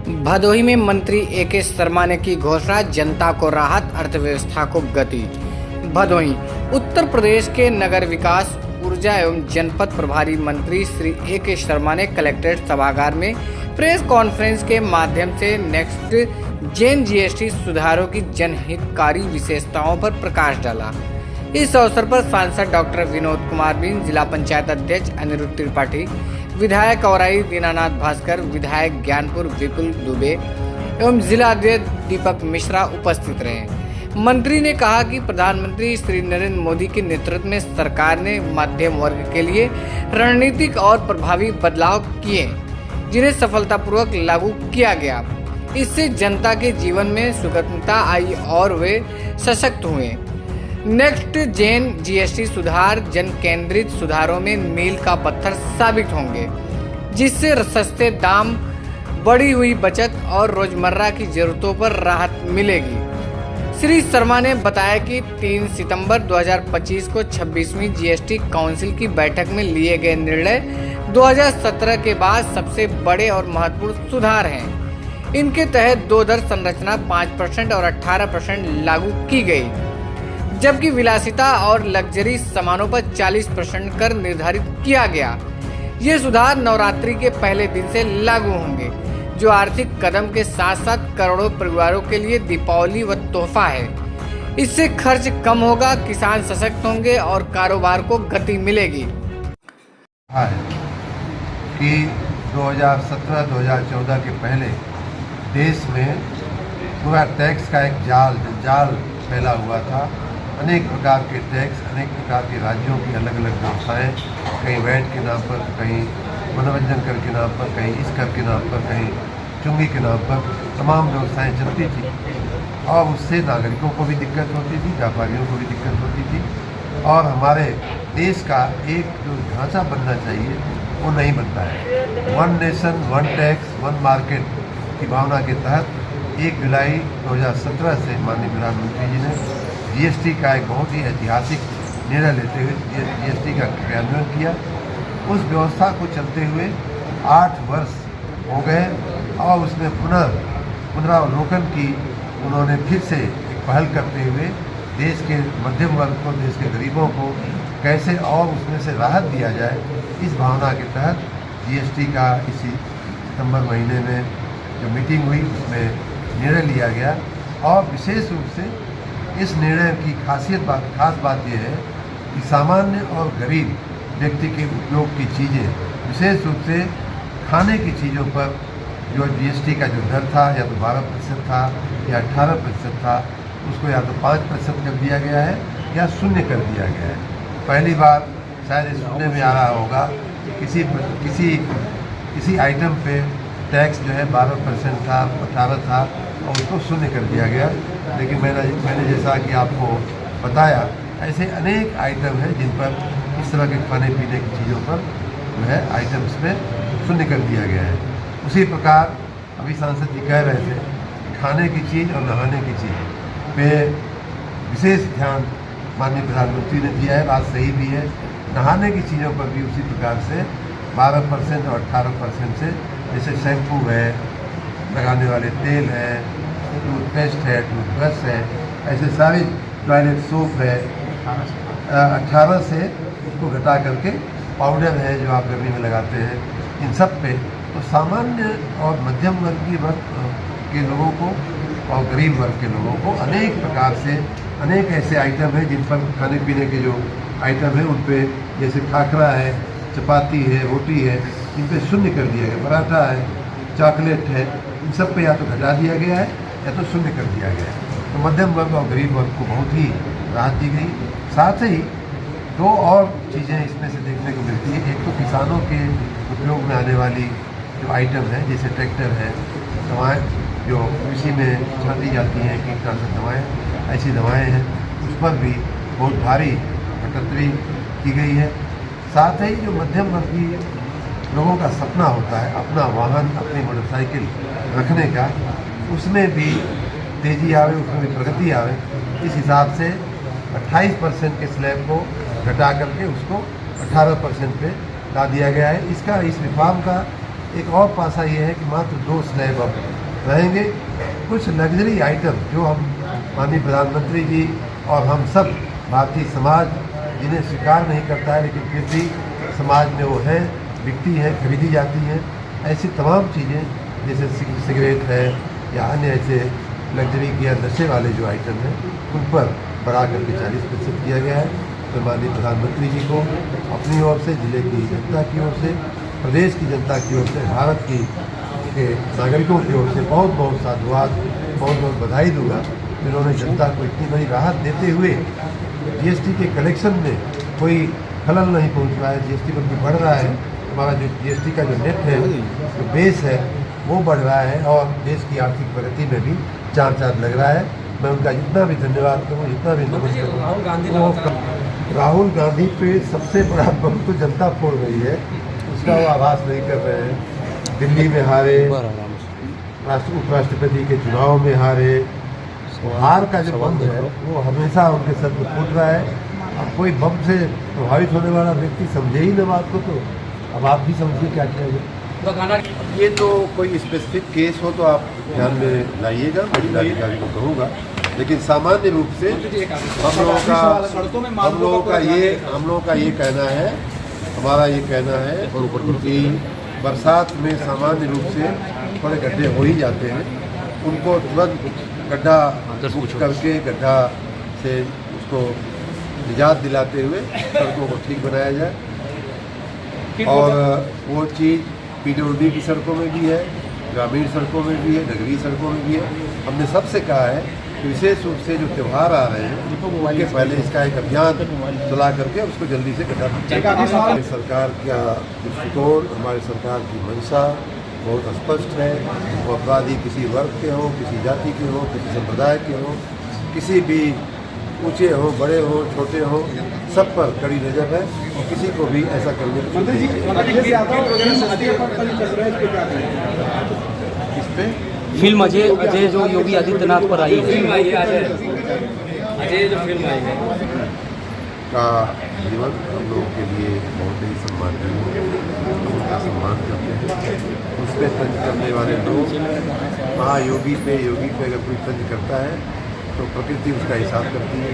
भदोही में मंत्री ए.के. शर्मा ने की घोषणा, जनता को राहत, अर्थव्यवस्था को गति। भदोही उत्तर प्रदेश के नगर विकास, ऊर्जा एवं जनपद प्रभारी मंत्री श्री ए.के. शर्मा ने कलेक्ट्रेट सभागार में प्रेस कॉन्फ्रेंस के माध्यम से नेक्स्ट जेन जीएसटी सुधारों की जनहितकारी विशेषताओं पर प्रकाश डाला। इस अवसर पर सांसद डॉक्टर विनोद कुमार बिन, जिला पंचायत अध्यक्ष अनिरुद्ध त्रिपाठी, विधायक औराई दीनानाथ भास्कर, विधायक ज्ञानपुर विपुल दुबे एवं जिला अध्यक्ष दीपक मिश्रा उपस्थित रहे। मंत्री ने कहा कि प्रधानमंत्री श्री नरेंद्र मोदी के नेतृत्व में सरकार ने मध्यम वर्ग के लिए रणनीतिक और प्रभावी बदलाव किए, जिन्हें सफलतापूर्वक लागू किया गया। इससे जनता के जीवन में सुगमता आई और वे सशक्त हुए। नेक्स्ट जेन जीएसटी सुधार जन केंद्रित सुधारों में मील का पत्थर साबित होंगे, जिससे सस्ते दाम, बढ़ी हुई बचत और रोजमर्रा की जरूरतों पर राहत मिलेगी। श्री शर्मा ने बताया कि 3 सितंबर 2025 को 26वीं जीएसटी काउंसिल की बैठक में लिए गए निर्णय 2017 के बाद सबसे बड़े और महत्वपूर्ण सुधार हैं। इनके तहत 2 दर संरचना 5% और 18% लागू की गई, जबकि विलासिता और लग्जरी सामानों पर 40% कर निर्धारित किया गया। ये सुधार नवरात्रि के पहले दिन से लागू होंगे, जो आर्थिक कदम के साथ साथ करोड़ों परिवारों के लिए दीपावली व तोहफा है। इससे खर्च कम होगा, किसान सशक्त होंगे और कारोबार को गति मिलेगी। कि 2017-2014 के पहले देश में पूरा टैक्स का एक जाल फैला हुआ था। अनेक प्रकार के टैक्स, अनेक प्रकार के राज्यों की अलग अलग व्यवसाएँ, कहीं वैट के नाम पर, कहीं मनोरंजन कर के नाम पर, कहीं इस कर के नाम पर, कहीं चुंगी के नाम पर तमाम व्यवसाएँ चलती थी और उससे नागरिकों को भी दिक्कत होती थी, व्यापारियों को भी दिक्कत होती थी और हमारे देश का एक जो ढांचा बनना चाहिए वो नहीं बनता है। 1 नेशन 1 टैक्स 1 मार्केट की भावना के तहत 1 जुलाई 2017 से माननीय प्रधानमंत्री जी ने जीएसटी का एक बहुत ही ऐतिहासिक निर्णय लेते हुए जीएसटी का क्रियान्वयन किया। उस व्यवस्था को चलते हुए 8 वर्ष हो गए और उसमें पुनरावलोकन की उन्होंने फिर से एक पहल करते हुए देश के मध्यम वर्ग को, देश के गरीबों को कैसे और उसमें से राहत दिया जाए, इस भावना के तहत जीएसटी का इसी सितंबर महीने में जो मीटिंग हुई उसमें निर्णय लिया गया। और विशेष रूप से इस निर्णय की खास बात यह है कि सामान्य और गरीब व्यक्ति के उपयोग की चीज़ें, विशेष रूप से खाने की चीज़ों पर जो जीएसटी का जो दर था या तो 12% था या 18% था, उसको या तो 5% कर दिया गया है या शून्य कर दिया गया है। पहली बार शायद सुनने में आ रहा होगा कि किसी आइटम पे टैक्स जो है 12% था, 18 था और उसको शून्य कर दिया गया। लेकिन मैंने जैसा कि आपको बताया, ऐसे अनेक आइटम हैं जिन पर इस तरह के खाने पीने की चीज़ों पर जो है आइटम्स में शून्य कर दिया गया है। उसी प्रकार अभी सांसद जी कह रहे थे, खाने की चीज़ और नहाने की चीज़ पे विशेष ध्यान माननीय प्रधानमंत्री ने दिया है। बात सही भी है। नहाने की चीज़ों पर भी उसी प्रकार से 12% और 18% से, जैसे शैम्पू है, लगाने वाले तेल है, टूथपेस्ट है, टूथब्रश है, ऐसे सारे टॉयलेट सोप है, 18 से उसको घटा करके पाउडर है जो आप गर्मी में लगाते हैं, इन सब पे तो सामान्य और मध्यम वर्गीय वर्ग के लोगों को और गरीब वर्ग के लोगों को अनेक प्रकार से अनेक ऐसे आइटम हैं जिन पर खाने पीने के जो आइटम है उन पे, जैसे खाखरा है, चपाती है, रोटी है, इन पे शून्य कर दिया गया। पराठा है, चॉकलेट है, इन सब पे या तो घटा दिया गया है या तो शून्य कर दिया गया है। तो मध्यम वर्ग और गरीब वर्ग को बहुत ही राहत दी गई। साथ ही 2 और चीज़ें इसमें से देखने को मिलती है। एक तो किसानों के उपयोग में आने वाली जो आइटम है, जैसे ट्रैक्टर है, दवाएँ जो कृषि में छांटी जाती हैं, कीटनाशक दवाएँ, ऐसी दवाएँ हैं, उस पर भी बहुत भारी कटौती की गई है। साथ ही जो मध्यम वर्गीय लोगों का सपना होता है अपना वाहन, अपनी मोटरसाइकिल रखने का, उसमें भी तेज़ी आवे, उसमें भी प्रगति आवे, इस हिसाब से 28% के स्लैब को घटा करके उसको 18% पे ला दिया गया है। इस रिफॉर्म का एक और पासा ये है कि मात्र 2 स्लैब अब रहेंगे। कुछ लग्जरी आइटम जो हम माननीय प्रधानमंत्री जी और हम सब भारतीय समाज जिन्हें स्वीकार नहीं करता है लेकिन फिर भी समाज में वो है, बिकती है, खरीदी जाती हैं, ऐसी तमाम चीज़ें जैसे सिगरेट है या अन्य ऐसे लग्जरी के या नशे वाले जो आइटम हैं उन पर बढ़ा करके 40% किया गया है। तो माननीय प्रधानमंत्री जी को अपनी ओर से, जिले की जनता की ओर से, प्रदेश की जनता की ओर से, भारत की के नागरिकों की ओर से बहुत बहुत साधुवाद, बहुत बहुत बधाई दूंगा। जिन्होंने जनता को इतनी बड़ी राहत देते हुए जीएसटी के कलेक्शन में कोई खलल नहीं पहुंच रहा है, जीएसटी बल्कि बढ़ रहा है। हमारा जो जीएसटी का जो नेट है, जो बेस है, वो बढ़ रहा है और देश की आर्थिक प्रगति में भी चार लग रहा है। मैं उनका जितना भी धन्यवाद करूँ, जितना भी नमस्कार करूँ। राहुल गांधी पे सबसे बड़ा बम तो जनता फोड़ रही है, उसका वो आभास नहीं कर रहे हैं। दिल्ली में हारे, उपराष्ट्रपति के चुनाव में हारे, हार का जो बम है वो हमेशा उनके सर पर फूट रहा है। अब कोई बम से प्रभावित होने वाला व्यक्ति समझे ही न बात को, तो अब आप भी समझिए क्या किया जाए। ये तो कोई स्पेसिफिक केस हो तो आप ध्यान में लाइएगा, मैं जिलाधिकारी को कहूँगा, लेकिन सामान्य रूप से हम लोगों का ये कहना है, हमारा ये कहना है कि बरसात में सामान्य रूप से थोड़े गड्ढे हो ही जाते हैं, उनको तुरंत गड्ढा करके गड्ढा से उसको निजात दिलाते हुए सड़कों को ठीक बनाया जाए। और वो चीज़ पीडब्ल्यूडी की सड़कों में भी है, ग्रामीण सड़कों में भी है, नगरीय सड़कों में भी है। हमने सबसे कहा है कि विशेष रूप से जो त्यौहार आ रहे हैं उनके पहले इसका एक अभियान चला करके उसको जल्दी से गड्ढा। हमारी सरकार का दृष्टिकोण, हमारी सरकार की मंशा बहुत स्पष्ट है। वो अपराधी किसी वर्ग के हों, किसी जाति के हों, किसी संप्रदाय के हों, किसी भी ऊंचे हों, बड़े हों, छोटे हों, सब पर कड़ी नज़र है और किसी को भी ऐसा करने की इस पे फिल्म अजय जो योगी आदित्यनाथ पर आई है, अजय जो फिल्म आई है का जीवन हम लोगों के लिए बहुत ही सम्मानजनक, उनका सम्मान करते हैं। उस पर तंज करने वाले लोग, महायोगी पे, योगी पे अगर कोई तंज करता है तो प्रकृति उसका हिसाब करती है।